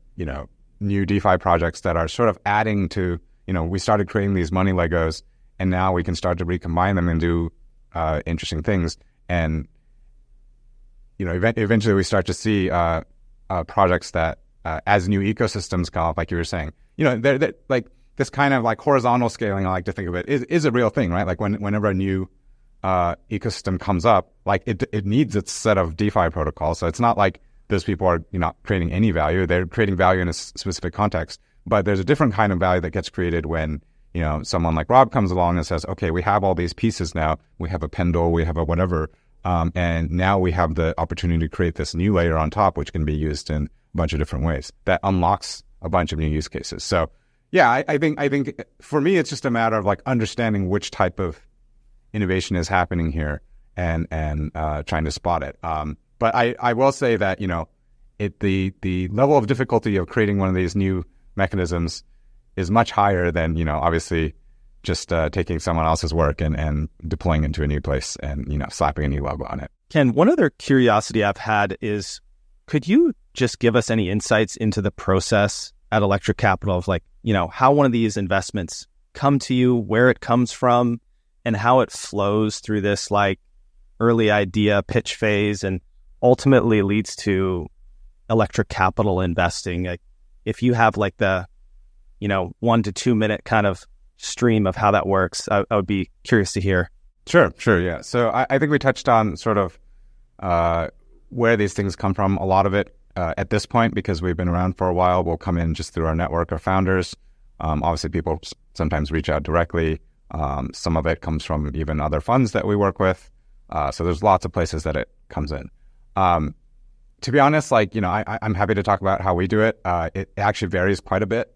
new DeFi projects that are sort of adding to we started creating these money Legos, and now we can start to recombine them and do interesting things. And eventually we start to see projects that as new ecosystems come up, like you were saying, they're like this kind of like horizontal scaling, I like to think of it, is a real thing, right? Like whenever a new ecosystem comes up, like it needs its set of DeFi protocols. So it's not like those people are not creating any value. They're creating value in a specific context. But there's a different kind of value that gets created when, someone like Rob comes along and says, okay, we have all these pieces now. We have a Pendle, we have a whatever. And now we have the opportunity to create this new layer on top, which can be used in a bunch of different ways. That unlocks a bunch of new use cases. So yeah, I think for me, it's just a matter of like understanding which type of innovation is happening here and trying to spot it. But I will say that, the level of difficulty of creating one of these new mechanisms is much higher than, obviously just taking someone else's work and deploying it into a new place and, slapping a new logo on it. Ken, one other curiosity I've had is, could you just give us any insights into the process at Electric Capital of like, how one of these investments come to you, where it comes from, and how it flows through this like early idea pitch phase and ultimately leads to Electric Capital investing? Like, if you have like the, 1 to 2 minute kind of stream of how that works, I would be curious to hear. Sure. Yeah. So I think we touched on sort of where these things come from. A lot of it at this point, because we've been around for a while, will come in just through our network of founders. Obviously, people sometimes reach out directly. Some of it comes from even other funds that we work with. So there's lots of places that it comes in. To be honest, like, I'm happy to talk about how we do it. It actually varies quite a bit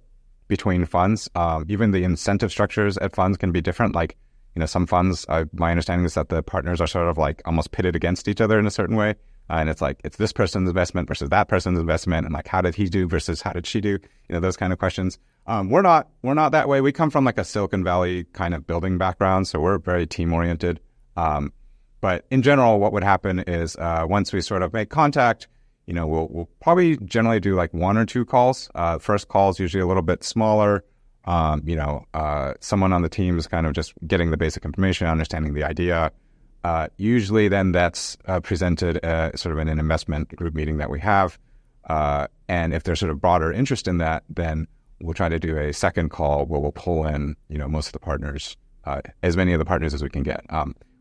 between funds. Even the incentive structures at funds can be different. Like, some funds, my understanding is that the partners are sort of like almost pitted against each other in a certain way. And it's like, it's this person's investment versus that person's investment. And like, how did he do versus how did she do? Those kind of questions. We're not that way. We come from like a Silicon Valley kind of building background. So we're very team oriented. But in general, what would happen is once we sort of make contact, we'll probably generally do like 1 or 2 calls. First call is usually a little bit smaller. Someone on the team is kind of just getting the basic information, understanding the idea. Usually then that's presented sort of in an investment group meeting that we have. And if there's sort of broader interest in that, then we'll try to do a second call where we'll pull in, most of the partners, as many of the partners as we can get.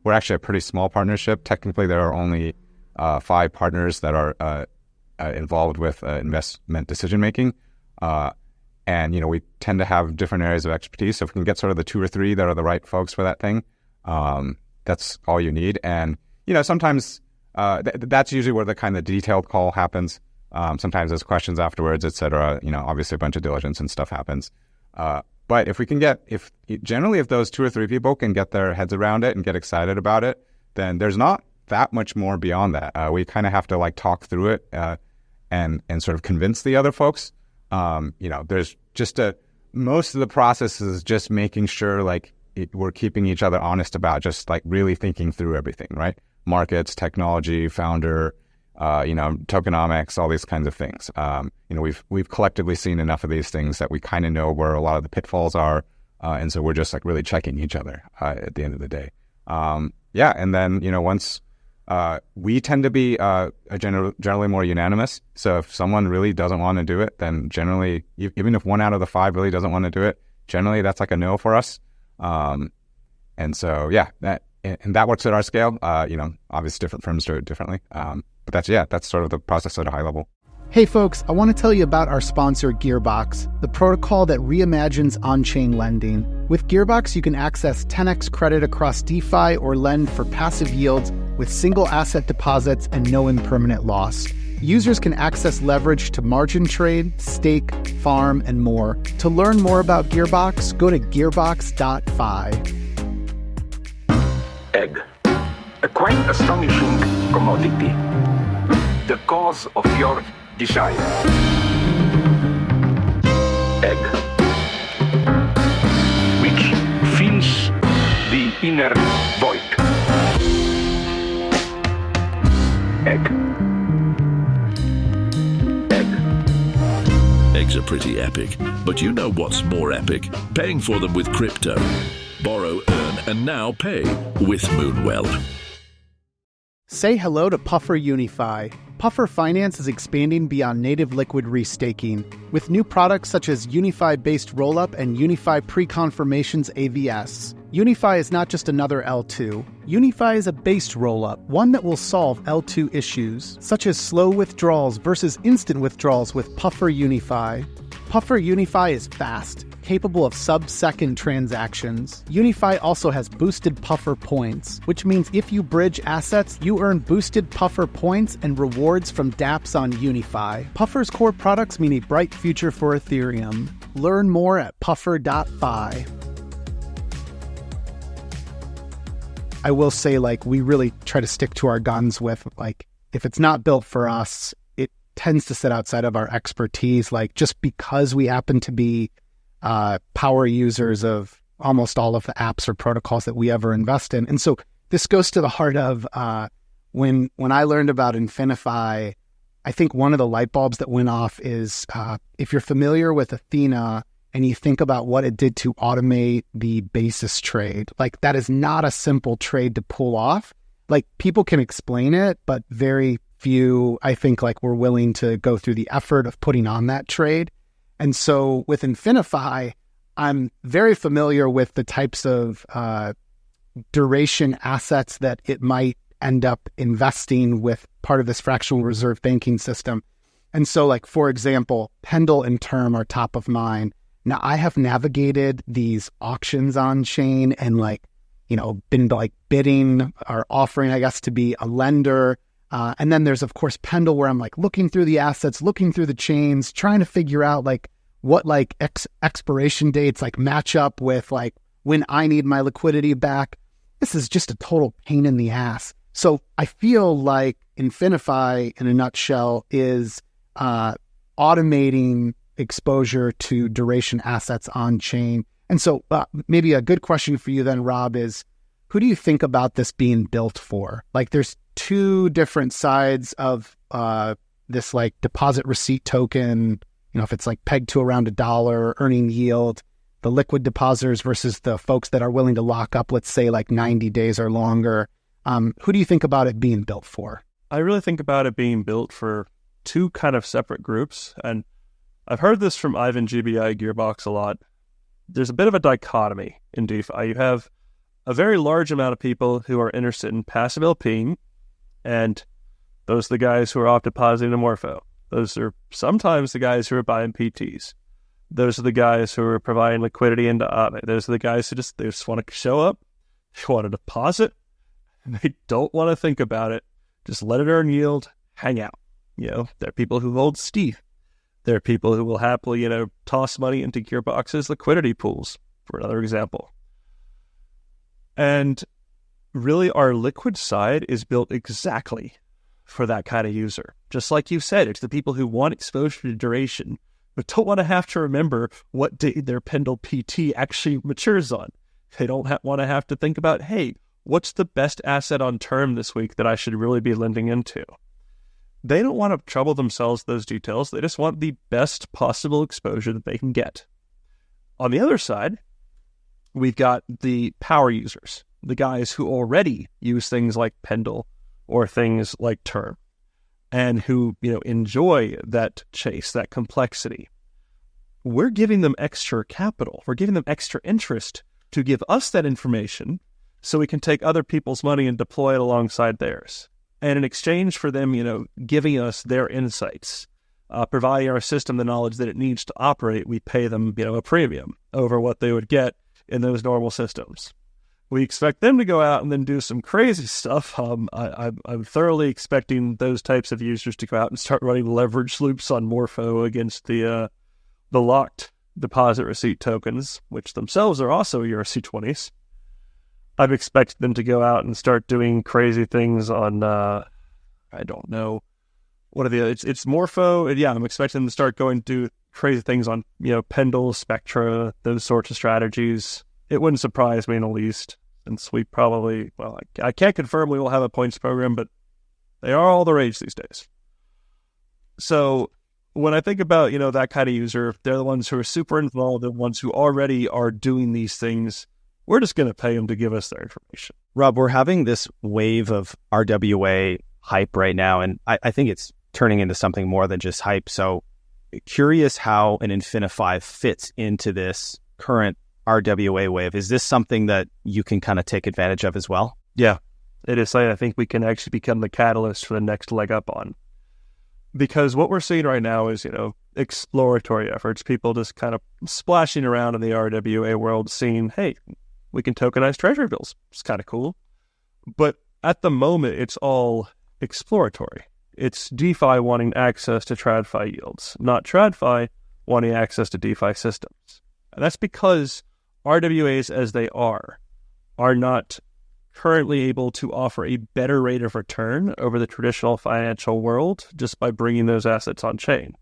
We're actually a pretty small partnership. Technically, there are only 5 partners that are involved with investment decision-making. And, we tend to have different areas of expertise. So if we can get sort of the 2 or 3 that are the right folks for that thing, that's all you need. And, sometimes that's usually where the kind of detailed call happens. Sometimes there's questions afterwards, et cetera. Obviously a bunch of diligence and stuff happens. But if we can if those 2 or 3 people can get their heads around it and get excited about it, then there's not that much more beyond that. We kind of have to like talk through it and sort of convince the other folks. There's just most of the process is just making sure like we're keeping each other honest about just like really thinking through everything, right? Markets, technology, founder, tokenomics, all these kinds of things. We've collectively seen enough of these things that we kind of know where a lot of the pitfalls are. And so we're just like really checking each other at the end of the day. And then, once we tend to be generally more unanimous. So if someone really doesn't want to do it, then generally, even if 1 out of the 5 really doesn't want to do it, generally that's like a no for us. And so, that works at our scale. Obviously different firms do it differently. But that's sort of the process at a high level. Hey folks, I want to tell you about our sponsor, Gearbox, the protocol that reimagines on-chain lending. With Gearbox, you can access 10x credit across DeFi or lend for passive yields with single asset deposits and no impermanent loss. Users can access leverage to margin trade, stake, farm, and more. To learn more about Gearbox, go to gearbox.fi. Egg, a quite astonishing commodity. The cause of your desire. Egg, which fills the inner void. Egg. Eggs are pretty epic, but you know what's more epic? Paying for them with crypto. Borrow, earn, and now pay with MOONWELL. Say hello to Puffer UniFi. Puffer Finance is expanding beyond native liquid restaking with new products such as UniFi-based rollup and UniFi Pre-Confirmations AVS. UniFi is not just another L2. UniFi is a based rollup, one that will solve L2 issues, such as slow withdrawals versus instant withdrawals with Puffer UniFi. Puffer UniFi is fast, capable of sub-second transactions. UniFi also has boosted Puffer points, which means if you bridge assets, you earn boosted Puffer points and rewards from dApps on UniFi. Puffer's core products mean a bright future for Ethereum. Learn more at puffer.fi. I will say, we really try to stick to our guns with, if it's not built for us, it tends to sit outside of our expertise, just because we happen to be power users of almost all of the apps or protocols that we ever invest in. And so this goes to the heart of when I learned about InfiniFi, I think one of the light bulbs that went off is if you're familiar with Athena and you think about what it did to automate the basis trade, that is not a simple trade to pull off. People can explain it, but very few, I think, were willing to go through the effort of putting on that trade. And so with InfiniFi, I'm very familiar with the types of duration assets that it might end up investing with part of this fractional reserve banking system. And so, for example, Pendle and Term are top of mind. Now, I have navigated these auctions on chain and been bidding or offering, I guess, to be a lender. And then there's, of course, Pendle, where I'm looking through the assets, looking through the chains, trying to figure out what expiration dates match up with when I need my liquidity back. This is just a total pain in the ass. So I feel like InfiniFi, in a nutshell, is automating exposure to duration assets on chain. And so maybe a good question for you then, Rob, is who do you think about this being built for? There's two different sides of this deposit receipt token, if it's pegged to around $1 earning yield, the liquid depositors versus the folks that are willing to lock up, let's say 90 days or longer. Who do you think about it being built for? I really think about it being built for two kind of separate groups. And I've heard this from Ivan GBI Gearbox a lot. There's a bit of a dichotomy in DeFi. You have a very large amount of people who are interested in passive LPing, and those are the guys who are off depositing in Morpho. Those are sometimes the guys who are buying PTs. Those are the guys who are providing liquidity into Aave. Those are the guys who just want to show up, they want to deposit, and they don't want to think about it. Just let it earn yield, hang out. There are people who hold Steve. There are people who will happily, toss money into Gearbox's liquidity pools, for another example. And really, our liquid side is built exactly for that kind of user. Just like you said, it's the people who want exposure to duration, but don't want to have to remember what date their Pendle PT actually matures on. They don't want to have to think about, hey, what's the best asset on Term this week that I should really be lending into? They don't want to trouble themselves with those details. They just want the best possible exposure that they can get. On the other side, we've got the power users, the guys who already use things like Pendle or things like Term, and who, enjoy that chase, that complexity. We're giving them extra capital. We're giving them extra interest to give us that information so we can take other people's money and deploy it alongside theirs. And in exchange for them, giving us their insights, providing our system the knowledge that it needs to operate, we pay them, a premium over what they would get in those normal systems. We expect them to go out and then do some crazy stuff. I'm thoroughly expecting those types of users to go out and start running leverage loops on Morpho against the locked deposit receipt tokens, which themselves are also ERC20s. I've expected them to go out and start doing crazy things on, I don't know, what are it's Morpho. Yeah, I'm expecting them to start going to do crazy things on, Pendle, Spectra, those sorts of strategies. It wouldn't surprise me in the least, since we probably, I can't confirm we will have a points program, but they are all the rage these days. So when I think about, that kind of user, they're the ones who are super involved, the ones who already are doing these things. We're just going to pay them to give us their information. Rob, we're having this wave of RWA hype right now, and I think it's turning into something more than just hype. So curious how an InfiniFi fits into this current RWA wave. Is this something that you can kind of take advantage of as well? Yeah, it is something I think we can actually become the catalyst for the next leg up on. Because what we're seeing right now is, exploratory efforts, people just kind of splashing around in the RWA world, seeing, hey, we can tokenize treasury bills. It's kind of cool. But at the moment, it's all exploratory. It's DeFi wanting access to TradFi yields, not TradFi wanting access to DeFi systems. And that's because RWAs as they are not currently able to offer a better rate of return over the traditional financial world just by bringing those assets on chain.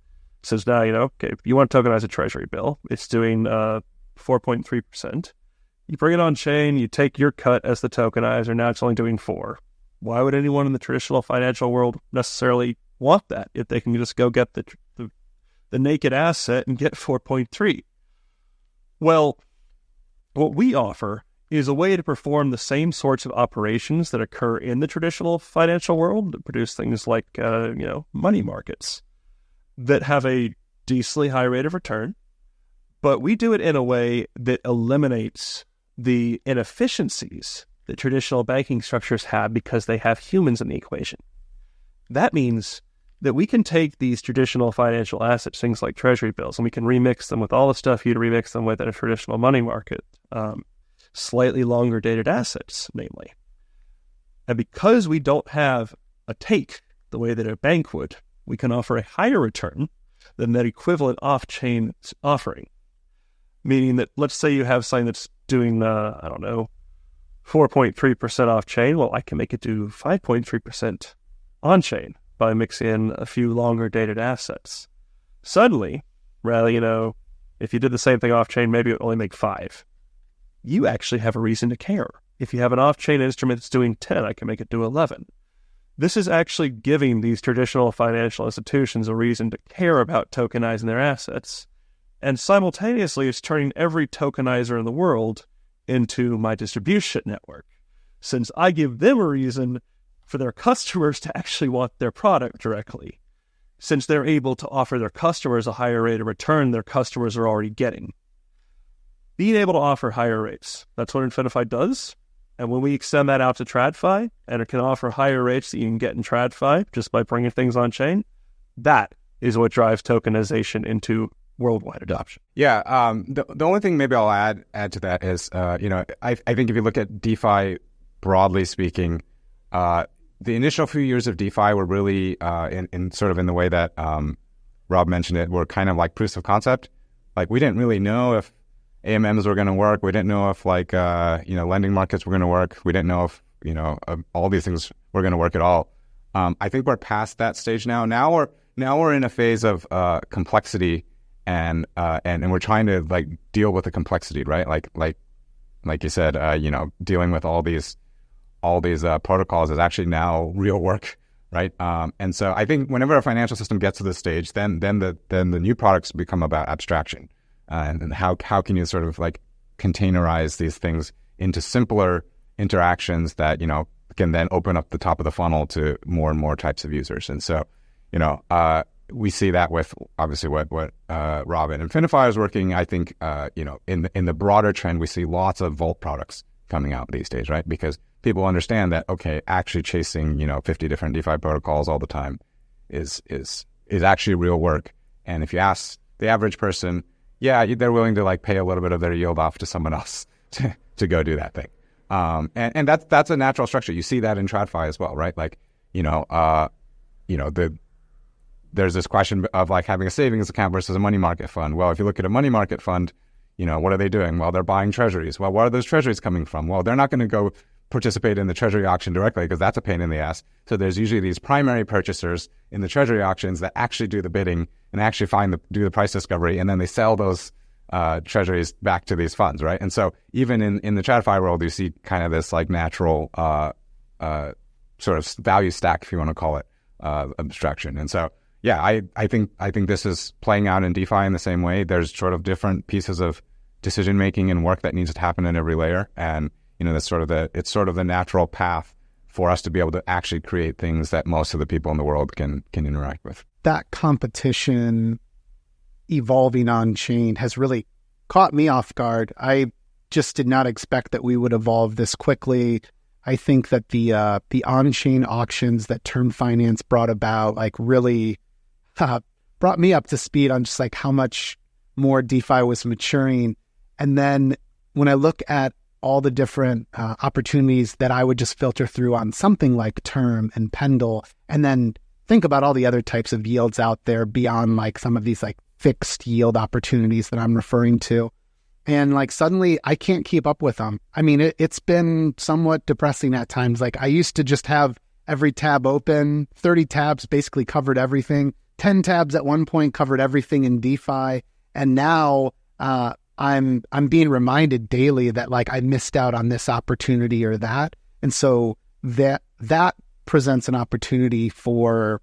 So now, okay, if you want to tokenize a treasury bill, it's doing 4.3%. You bring it on chain, you take your cut as the tokenizer, now it's only doing 4. Why would anyone in the traditional financial world necessarily want that if they can just go get the naked asset and get 4.3? Well, what we offer is a way to perform the same sorts of operations that occur in the traditional financial world that produce things like, money markets that have a decently high rate of return, but we do it in a way that eliminates the inefficiencies that traditional banking structures have because they have humans in the equation. That means that we can take these traditional financial assets, things like treasury bills, and we can remix them with all the stuff you'd remix them with in a traditional money market, slightly longer dated assets, namely. And because we don't have a take the way that a bank would, we can offer a higher return than that equivalent off-chain offering. Meaning that, let's say you have something that's doing, 4.3% off-chain. Well, I can make it do 5.3% on-chain by mixing in a few longer dated assets. Suddenly, rather, if you did the same thing off-chain, maybe it would only make 5. You actually have a reason to care. If you have an off-chain instrument that's doing 10, I can make it do 11. This is actually giving these traditional financial institutions a reason to care about tokenizing their assets. And simultaneously, it's turning every tokenizer in the world into my distribution network, since I give them a reason for their customers to actually want their product directly, since they're able to offer their customers a higher rate of return their customers are already getting. Being able to offer higher rates, that's what InfiniFi does. And when we extend that out to TradFi, and it can offer higher rates that you can get in TradFi just by bringing things on chain, that is what drives tokenization into worldwide adoption. Yeah. The only thing maybe I'll add to that is, I think if you look at DeFi broadly speaking, the initial few years of DeFi were really in sort of in the way that Rob mentioned it, were kind of like proofs of concept. Like we didn't really know if AMMs were going to work. We didn't know if lending markets were going to work. We didn't know if, all these things were going to work at all. I think we're past that stage now. Now we're in a phase of complexity and we're trying to deal with the complexity, right? Like you said, dealing with all these protocols is actually now real work, right? And so I think whenever a financial system gets to this stage, then the new products become about abstraction. And how can you sort of containerize these things into simpler interactions that, can then open up the top of the funnel to more and more types of users. And so, we see that with obviously what Rob and InfiniFi is working. I think, in the broader trend, we see lots of Vault products coming out these days, right? Because people understand that, okay, actually chasing, 50 different DeFi protocols all the time is actually real work. And if you ask the average person, yeah, they're willing to pay a little bit of their yield off to someone else to go do that thing. And that's a natural structure. You see that in TradFi as well, right? There's this question of having a savings account versus a money market fund. Well, if you look at a money market fund, what are they doing? Well, they're buying treasuries. Well, where are those treasuries coming from? Well, they're not going to go participate in the treasury auction directly because that's a pain in the ass. So there's usually these primary purchasers in the treasury auctions that actually do the bidding and actually do the price discovery, and then they sell those treasuries back to these funds, right? And so even in the TradFi world, you see kind of this natural sort of value stack, if you want to call it, abstraction. And so, yeah, I think this is playing out in DeFi in the same way. There's sort of different pieces of decision making and work that needs to happen in every layer, and it's sort of the natural path for us to be able to actually create things that most of the people in the world can interact with. That competition evolving on chain has really caught me off guard. I just did not expect that we would evolve this quickly. I think that the on-chain auctions that Term Finance brought about really brought me up to speed on just how much more DeFi was maturing. And then when I look at all the different opportunities that I would just filter through on something like Term and Pendle, and then think about all the other types of yields out there beyond some of these fixed yield opportunities that I'm referring to. And suddenly I can't keep up with them. I mean, it's been somewhat depressing at times. I used to just have every tab open, 30 tabs basically covered everything. 10 tabs at one point covered everything in DeFi. And now I'm being reminded daily that I missed out on this opportunity or that. And so that presents an opportunity for,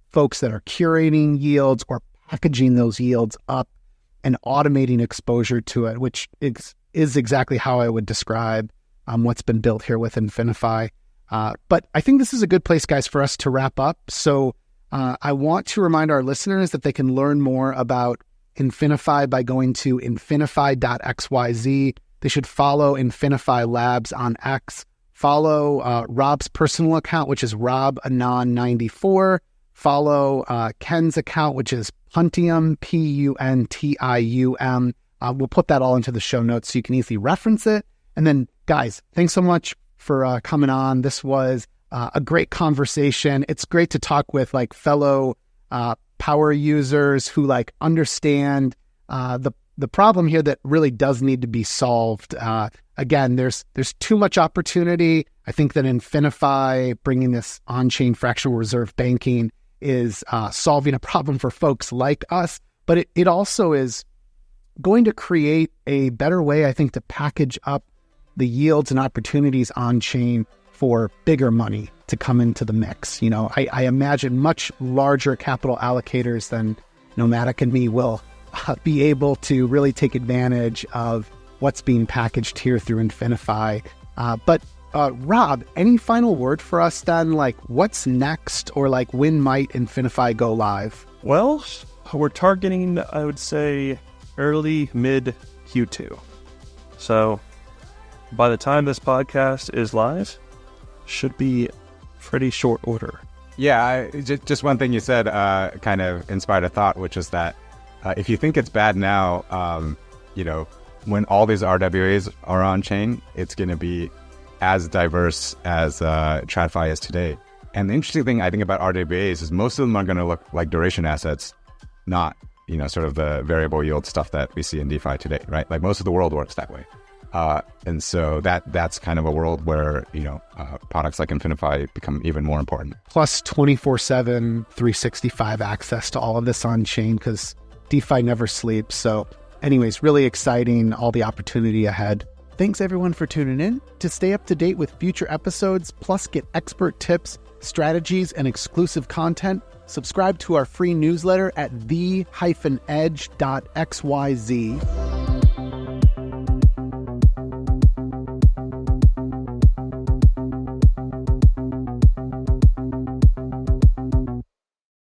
folks that are curating yields or packaging those yields up and automating exposure to it, which is exactly how I would describe what's been built here with InfiniFi. But I think this is a good place, guys, for us to wrap up. So I want to remind our listeners that they can learn more about InfiniFi by going to infinifi.xyz. They should follow InfiniFi Labs on X. Follow Rob's personal account, which is RobAnon94. Follow Ken's account, which is Puntium, Puntium. We'll put that all into the show notes so you can easily reference it. And then, guys, thanks so much for coming on. This was a great conversation. It's great to talk with fellow power users who understand the problem here that really does need to be solved. Again, there's too much opportunity. I think that InfiniFi bringing this on-chain fractional reserve banking is solving a problem for folks like us, but it also is going to create a better way, I think, to package up the yields and opportunities on-chain for bigger money to come into the mix. I imagine much larger capital allocators than Nomadic and me will be able to really take advantage of what's being packaged here through InfiniFi. But Rob, any final word for us then? What's next, or when might InfiniFi go live? Well, we're targeting, I would say, early mid Q2. So by the time this podcast is live, should be pretty short order. Yeah, just one thing you said kind of inspired a thought, which is that if you think it's bad now, when all these RWAs are on chain, it's going to be as diverse as TradFi is today. And the interesting thing I think about RWAs is most of them are going to look like duration assets, not sort of the variable yield stuff that we see in DeFi today, right? Most of the world works that way. And so that's kind of a world where, products like InfiniFi become even more important. Plus 24/7, 365 access to all of this on chain, because DeFi never sleeps. So anyways, really exciting, all the opportunity ahead. Thanks everyone for tuning in. To stay up to date with future episodes, plus get expert tips, strategies, and exclusive content, subscribe to our free newsletter at the-edge.xyz.